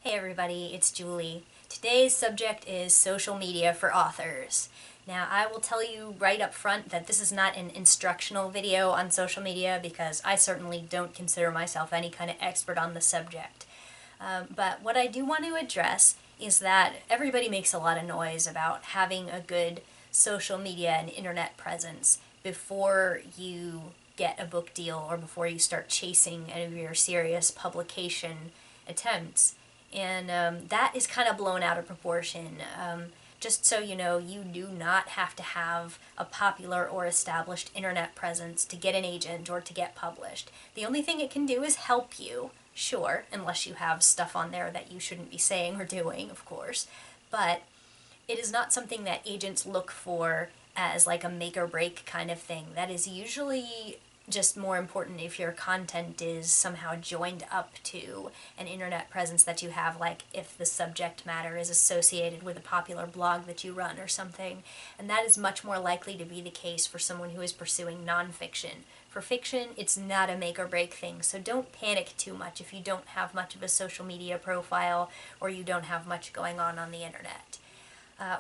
Hey everybody, it's Julie. Today's subject is social media for authors. Now, I will tell you right up front that this is not an instructional video on social media because I certainly don't consider myself any kind of expert on the subject. But what I do want to address is that everybody makes a lot of noise about having a good social media and internet presence before you get a book deal or before you start chasing any of your serious publication attempts. And that is kind of blown out of proportion. Just so you know, you do not have to have a popular or established internet presence to get an agent or to get published. The only thing it can do is help you, sure, unless you have stuff on there that you shouldn't be saying or doing, of course. But it is not something that agents look for as like a make or break kind of thing. That is usually just more important if your content is somehow joined up to an internet presence that you have, like if the subject matter is associated with a popular blog that you run or something. And that is much more likely to be the case for someone who is pursuing nonfiction. For fiction, it's not a make or break thing, so don't panic too much if you don't have much of a social media profile or you don't have much going on the internet.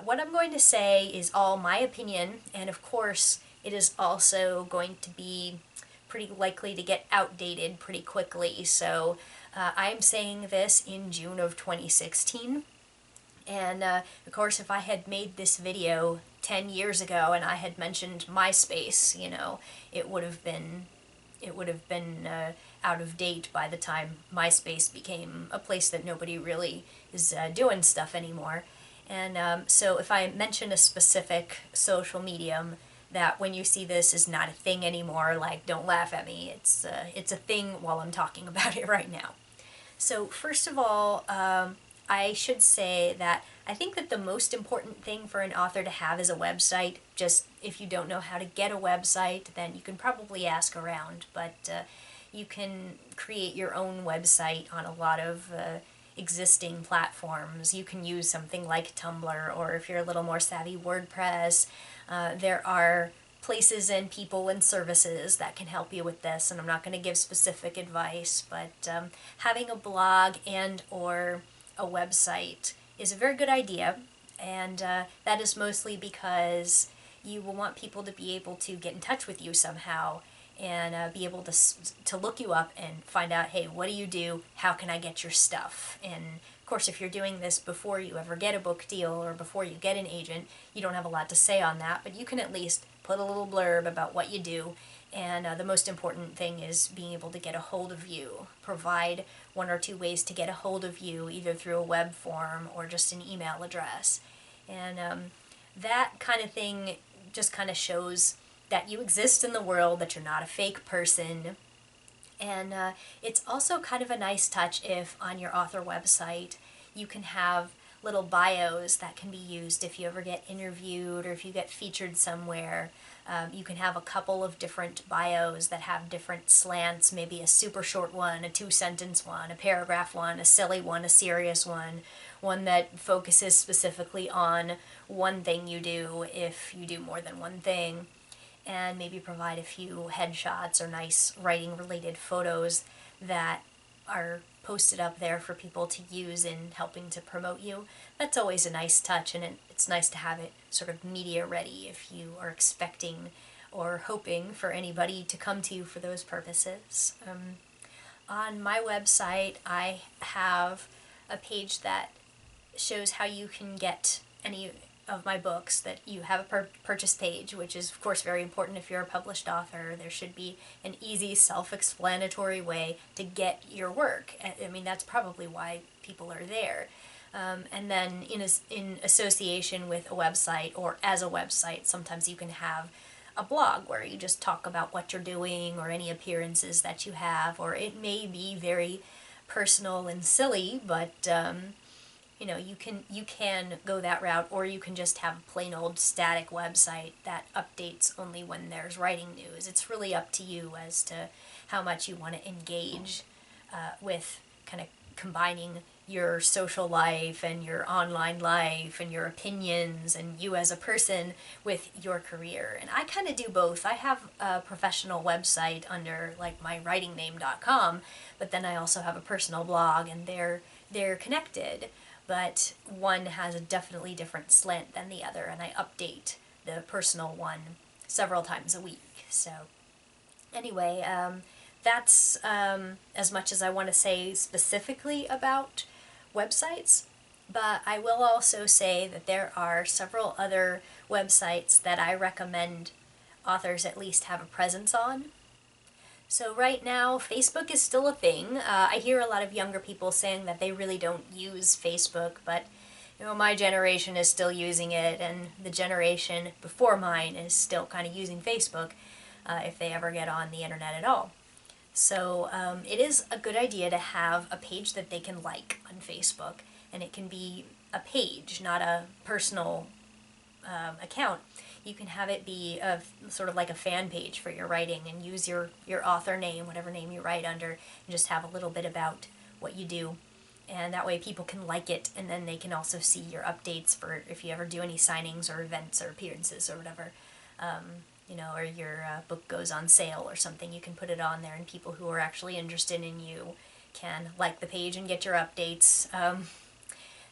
What I'm going to say is all my opinion, and of course, it is also going to be pretty likely to get outdated pretty quickly. So I'm saying this in June of 2016. And of course, if I had made this video 10 years ago and I had mentioned MySpace, it would have been out of date by the time MySpace became a place that nobody really is doing stuff anymore. And so if I mention a specific social medium that when you see this is not a thing anymore, like don't laugh at me, it's a thing while I'm talking about it right now. So first of all, I should say that I think that the most important thing for an author to have is a website. Just if you don't know how to get a website, then you can probably ask around, but you can create your own website on a lot of existing platforms. You can use something like Tumblr, or if you're a little more savvy, WordPress. There are places and people and services that can help you with this, and I'm not going to give specific advice, but having a blog and or a website is a very good idea, and that is mostly because you will want people to be able to get in touch with you somehow and be able to look you up and find out, hey, what do you do? How can I get your stuff? And of course, if you're doing this before you ever get a book deal or before you get an agent, you don't have a lot to say on that, but you can at least put a little blurb about what you do. And the most important thing is being able to get a hold of you. Provide one or two ways to get a hold of you, either through a web form or just an email address. And that kind of thing just kind of shows that you exist in the world, that you're not a fake person. And it's also kind of a nice touch if on your author website you can have little bios that can be used if you ever get interviewed or if you get featured somewhere. You can have a couple of different bios that have different slants, maybe a super short one, a 2-sentence one, a paragraph one, a silly one, a serious one that focuses specifically on one thing you do if you do more than one thing, and maybe provide a few headshots or nice writing related photos that are posted up there for people to use in helping to promote you. That's always a nice touch, and it's nice to have it sort of media ready if you are expecting or hoping for anybody to come to you for those purposes. On my website, I have a page that shows how you can get any of my books, that you have a purchase page, which is of course very important if you're a published author. There should be an easy, self-explanatory way to get your work. I mean, that's probably why people are there. And then in association with a website or as a website, sometimes you can have a blog where you just talk about what you're doing or any appearances that you have, or it may be very personal and silly, but you can go that route, or you can just have a plain old static website that updates only when there's writing news. It's really up to you as to how much you want to engage with kind of combining your social life and your online life and your opinions and you as a person with your career. And I kind of do both. I have a professional website under like mywritingname.com, but then I also have a personal blog, and there they're connected, but one has a definitely different slant than the other, and I update the personal one several times a week. So anyway, that's as much as I want to say specifically about websites, but I will also say that there are several other websites that I recommend authors at least have a presence on. So right now, Facebook is still a thing. I hear a lot of younger people saying that they really don't use Facebook, but my generation is still using it, and the generation before mine is still kind of using Facebook, if they ever get on the internet at all. So it is a good idea to have a page that they can like on Facebook, and it can be a page, not a personal account. You can have it be sort of like a fan page for your writing, and use your author name, whatever name you write under, and just have a little bit about what you do. And that way people can like it, and then they can also see your updates for if you ever do any signings or events or appearances or whatever. Or your book goes on sale or something, you can put it on there, and people who are actually interested in you can like the page and get your updates.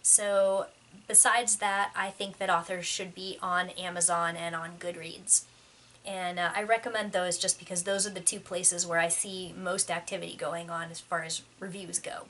So besides that, I think that authors should be on Amazon and on Goodreads. And I recommend those just because those are the two places where I see most activity going on as far as reviews go.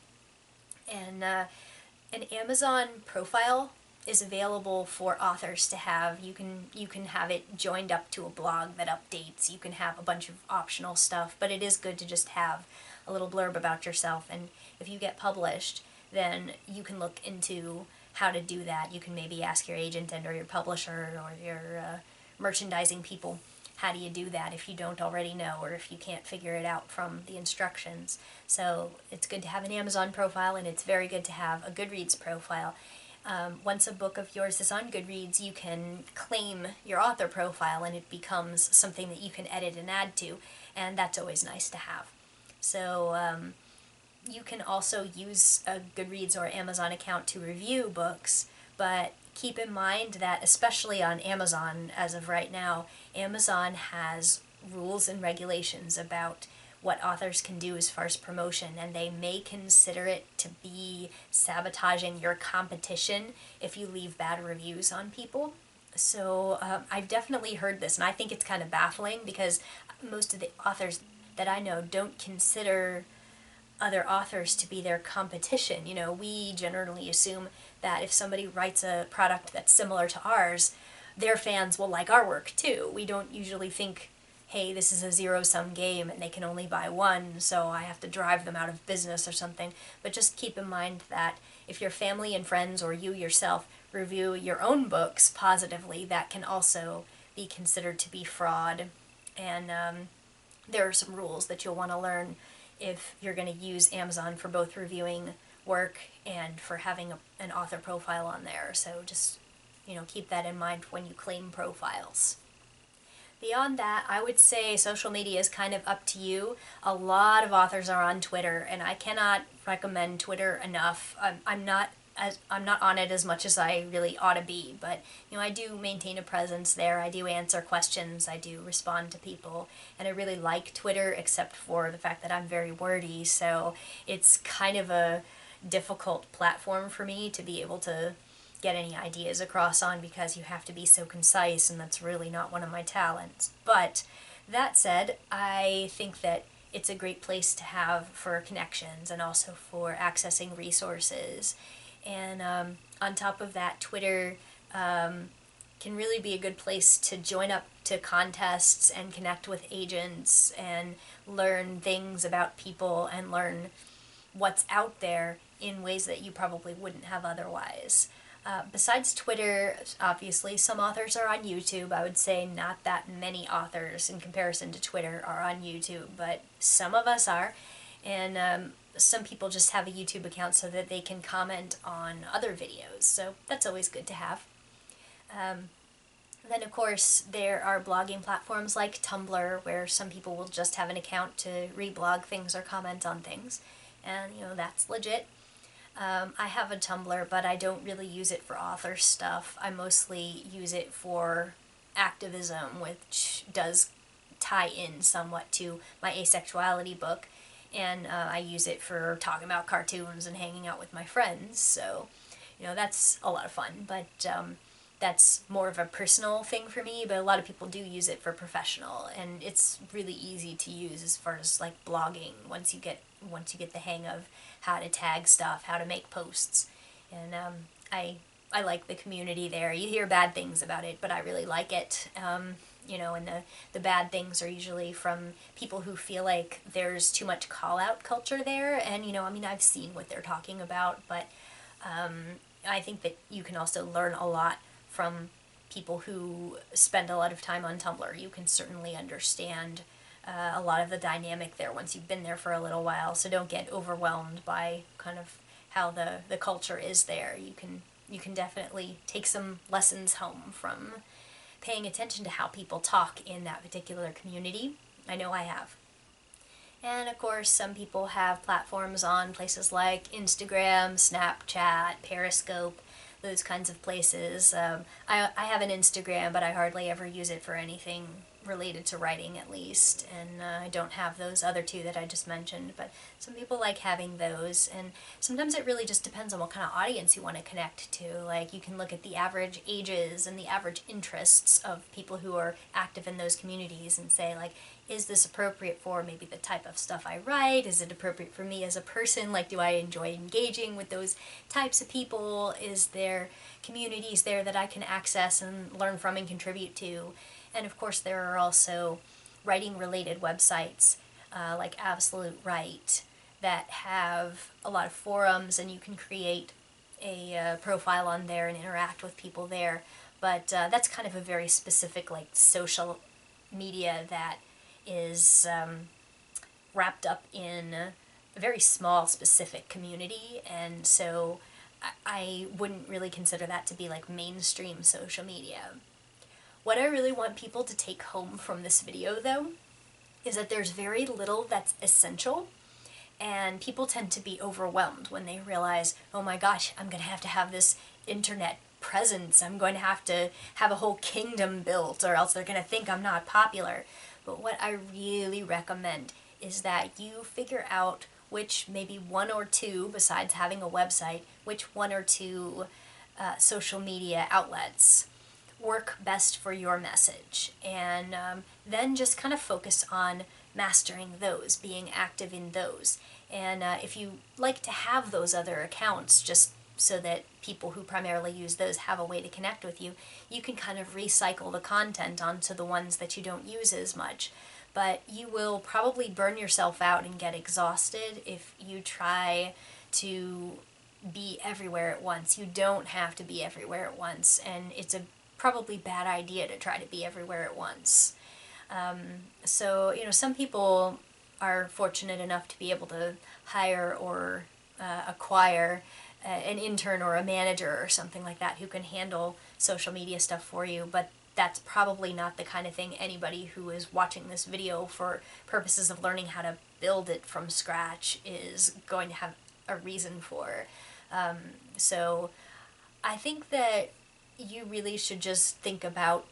And an Amazon profile is available for authors to have. You can have it joined up to a blog that updates. You can have a bunch of optional stuff, but it is good to just have a little blurb about yourself. And if you get published, then you can look into how to do that. You can maybe ask your agent and or your publisher or your merchandising people, how do you do that if you don't already know, or if you can't figure it out from the instructions. So it's good to have an Amazon profile, and it's very good to have a Goodreads profile. Once a book of yours is on Goodreads, you can claim your author profile, and it becomes something that you can edit and add to, and that's always nice to have. So you can also use a Goodreads or Amazon account to review books, but keep in mind that especially on Amazon, as of right now, Amazon has rules and regulations about what authors can do as far as promotion, and they may consider it to be sabotaging your competition if you leave bad reviews on people. So I've definitely heard this, and I think it's kind of baffling because most of the authors that I know don't consider other authors to be their competition. We generally assume that if somebody writes a product that's similar to ours, their fans will like our work too. We don't usually think, hey, this is a zero-sum game and they can only buy one, so I have to drive them out of business or something. But just keep in mind that if your family and friends or you yourself review your own books positively, that can also be considered to be fraud. And there are some rules that you'll want to learn if you're going to use Amazon for both reviewing work and for having an author profile on there. So just, keep that in mind when you claim profiles. Beyond that, I would say social media is kind of up to you. A lot of authors are on Twitter, and I cannot recommend Twitter enough. I'm not on it as much as I really ought to be, but I do maintain a presence there. I do answer questions, I do respond to people, and I really like Twitter, except for the fact that I'm very wordy, so it's kind of a difficult platform for me to be able to get any ideas across on, because you have to be so concise, and that's really not one of my talents. But that said, I think that it's a great place to have for connections and also for accessing resources. And on top of that, Twitter can really be a good place to join up to contests and connect with agents and learn things about people and learn what's out there in ways that you probably wouldn't have otherwise. Besides Twitter, obviously, some authors are on YouTube. I would say not that many authors in comparison to Twitter are on YouTube, but some of us are. And some people just have a YouTube account so that they can comment on other videos, so that's always good to have. Then, of course, there are blogging platforms like Tumblr, where some people will just have an account to reblog things or comment on things, and, that's legit. I have a Tumblr, but I don't really use it for author stuff. I mostly use it for activism, which does tie in somewhat to my asexuality book. and I use it for talking about cartoons and hanging out with my friends. So, that's a lot of fun. But that's more of a personal thing for me. But a lot of people do use it for professional, and it's really easy to use as far as like blogging. Once you get the hang of how to tag stuff, how to make posts, and I like the community there. You hear bad things about it, but I really like it. And the bad things are usually from people who feel like there's too much call out culture there. And, I've seen what they're talking about, but I think that you can also learn a lot from people who spend a lot of time on Tumblr. You can certainly understand a lot of the dynamic there once you've been there for a little while. So don't get overwhelmed by kind of how the culture is there. You can definitely take some lessons home from paying attention to how people talk in that particular community. I know I have. And of course, some people have platforms on places like Instagram, Snapchat, Periscope, those kinds of places. I have an Instagram, but I hardly ever use it for anything related to writing, at least. And I don't have those other two that I just mentioned, but some people like having those. And sometimes it really just depends on what kind of audience you want to connect to. Like, you can look at the average ages and the average interests of people who are active in those communities and say, like, is this appropriate for maybe the type of stuff I write? Is it appropriate for me as a person? Like, do I enjoy engaging with those types of people? Is there communities there that I can access and learn from and contribute to? And of course, there are also writing-related websites like Absolute Write that have a lot of forums, and you can create a profile on there and interact with people there. But that's kind of a very specific, like, social media that is wrapped up in a very small, specific community, and so I wouldn't really consider that to be like mainstream social media. What I really want people to take home from this video, though, is that there's very little that's essential, and people tend to be overwhelmed when they realize, oh my gosh, I'm going to have this internet presence, I'm going to have a whole kingdom built, or else they're going to think I'm not popular. But what I really recommend is that you figure out which maybe one or two, besides having a website, which one or two social media outlets work best for your message. And then just kind of focus on mastering those, being active in those. And if you like to have those other accounts just so that people who primarily use those have a way to connect with you, you can kind of recycle the content onto the ones that you don't use as much. But you will probably burn yourself out and get exhausted if you try to be everywhere at once. You don't have to be everywhere at once, and it's a probably bad idea to try to be everywhere at once. So, some people are fortunate enough to be able to hire or acquire an intern or a manager or something like that who can handle social media stuff for you, but that's probably not the kind of thing anybody who is watching this video for purposes of learning how to build it from scratch is going to have a reason for. So I think that you really should just think about,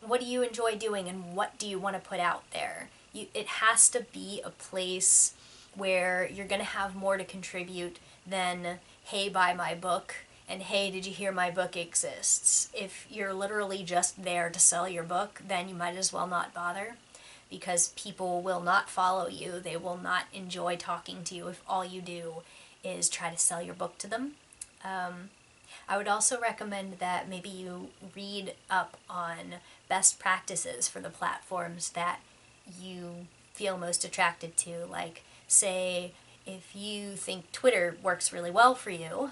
what do you enjoy doing and what do you want to put out there? It has to be a place where you're going to have more to contribute than, hey, buy my book, and hey, did you hear my book exists? If you're literally just there to sell your book, then you might as well not bother, because people will not follow you. They will not enjoy talking to you if all you do is try to sell your book to them. I would also recommend that maybe you read up on best practices for the platforms that you feel most attracted to. Like, say, if you think Twitter works really well for you,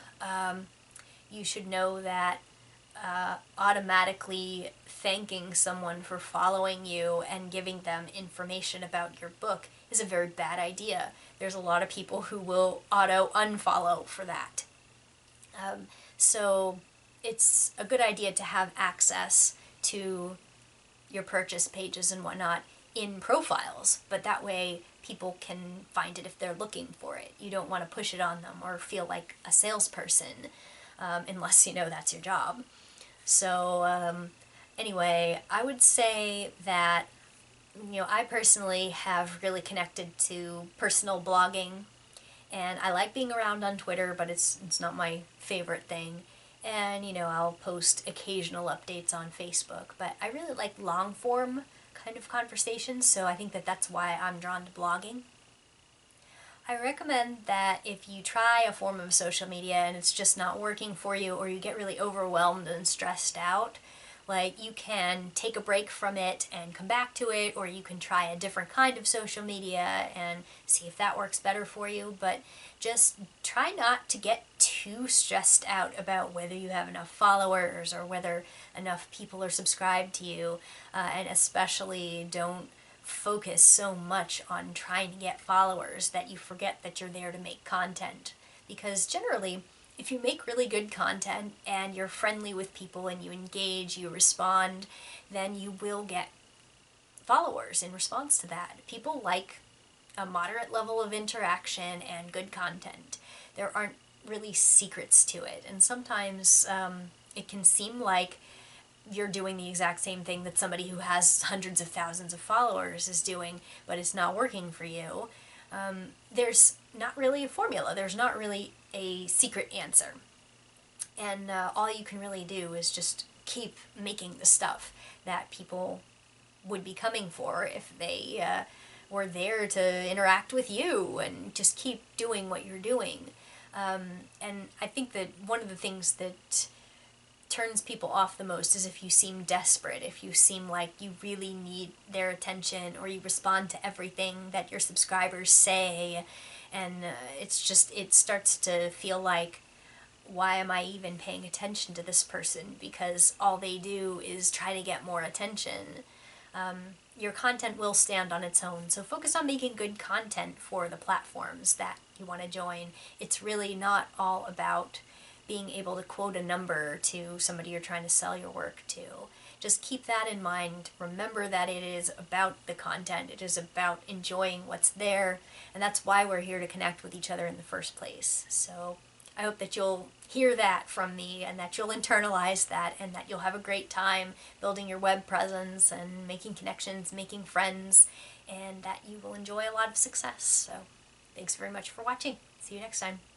you should know that automatically thanking someone for following you and giving them information about your book is a very bad idea. There's a lot of people who will auto-unfollow for that. So it's a good idea to have access to your purchase pages and whatnot in profiles, but that way people can find it if they're looking for it. You don't want to push it on them or feel like a salesperson, unless you know that's your job. So anyway, I would say that I personally have really connected to personal blogging, and I like being around on Twitter, but it's not my favorite thing. And I'll post occasional updates on Facebook, but I really like long form kind of conversations, so I think that that's why I'm drawn to blogging. I recommend that if you try a form of social media and it's just not working for you, or you get really overwhelmed and stressed out, like, you can take a break from it and come back to it, or you can try a different kind of social media and see if that works better for you. But just try not to get too stressed out about whether you have enough followers or whether enough people are subscribed to you, and especially don't focus so much on trying to get followers that you forget that you're there to make content. Because generally, if you make really good content and you're friendly with people and you engage, you respond, then you will get followers in response to that. People like a moderate level of interaction and good content. There aren't really secrets to it, and sometimes it can seem like you're doing the exact same thing that somebody who has hundreds of thousands of followers is doing, but it's not working for you. There's not really a formula. There's not really a secret answer. And all you can really do is just keep making the stuff that people would be coming for if they were there to interact with you, and just keep doing what you're doing. And I think that one of the things that turns people off the most is if you seem desperate, if you seem like you really need their attention, or you respond to everything that your subscribers say, and it starts to feel like, why am I even paying attention to this person, because all they do is try to get more attention. Your content will stand on its own, so focus on making good content for the platforms that you want to join. It's really not all about being able to quote a number to somebody you're trying to sell your work to. Just keep that in mind. Remember that it is about the content. It is about enjoying what's there, and that's why we're here to connect with each other in the first place. So I hope that you'll hear that from me, and that you'll internalize that, and that you'll have a great time building your web presence and making connections, making friends, and that you will enjoy a lot of success. So thanks very much for watching. See you next time.